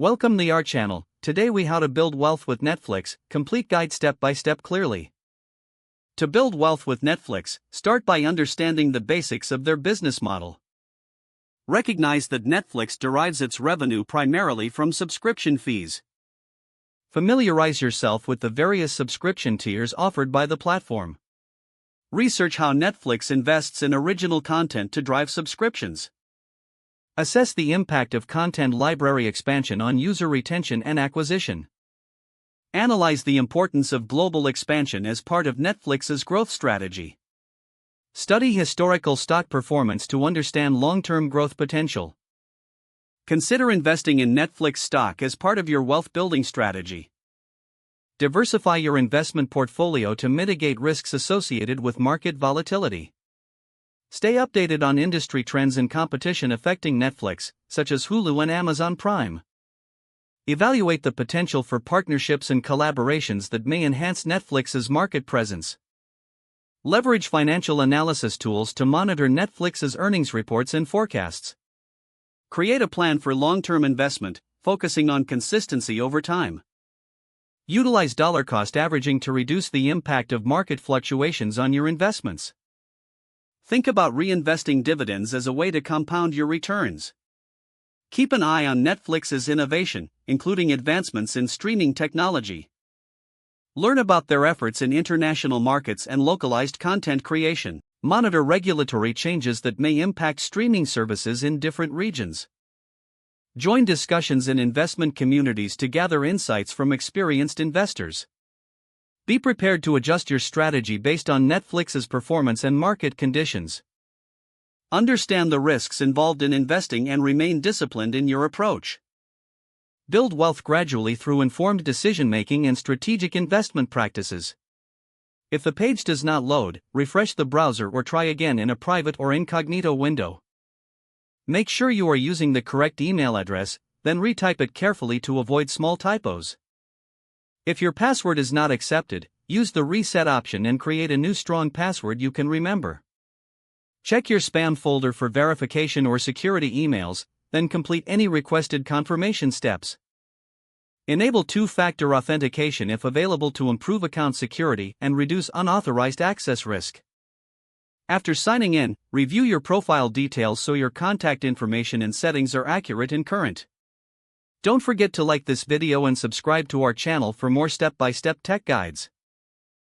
Welcome to our channel. Today we how to build wealth with Netflix, complete guide step by step clearly. To build wealth with Netflix, start by understanding the basics of their business model. Recognize that Netflix derives its revenue primarily from subscription fees. Familiarize yourself with the various subscription tiers offered by the platform. Research how Netflix invests in original content to drive subscriptions. Assess the impact of content library expansion on user retention and acquisition. Analyze the importance of global expansion as part of Netflix's growth strategy. Study historical stock performance to understand long-term growth potential. Consider investing in Netflix stock as part of your wealth building strategy. Diversify your investment portfolio to mitigate risks associated with market volatility. Stay updated on industry trends and competition affecting Netflix, such as Hulu and Amazon Prime. Evaluate the potential for partnerships and collaborations that may enhance Netflix's market presence. Leverage financial analysis tools to monitor Netflix's earnings reports and forecasts. Create a plan for long-term investment, focusing on consistency over time. Utilize dollar cost averaging to reduce the impact of market fluctuations on your investments. Think about reinvesting dividends as a way to compound your returns. Keep an eye on Netflix's innovation, including advancements in streaming technology. Learn about their efforts in international markets and localized content creation. Monitor regulatory changes that may impact streaming services in different regions. Join discussions in investment communities to gather insights from experienced investors. Be prepared to adjust your strategy based on Netflix's performance and market conditions. Understand the risks involved in investing and remain disciplined in your approach. Build wealth gradually through informed decision-making and strategic investment practices. If the page does not load, refresh the browser or try again in a private or incognito window. Make sure you are using the correct email address, then retype it carefully to avoid small typos. If your password is not accepted, use the reset option and create a new strong password you can remember. Check your spam folder for verification or security emails, then complete any requested confirmation steps. Enable two-factor authentication if available to improve account security and reduce unauthorized access risk. After signing in, review your profile details so your contact information and settings are accurate and current. Don't forget to like this video and subscribe to our channel for more step-by-step tech guides.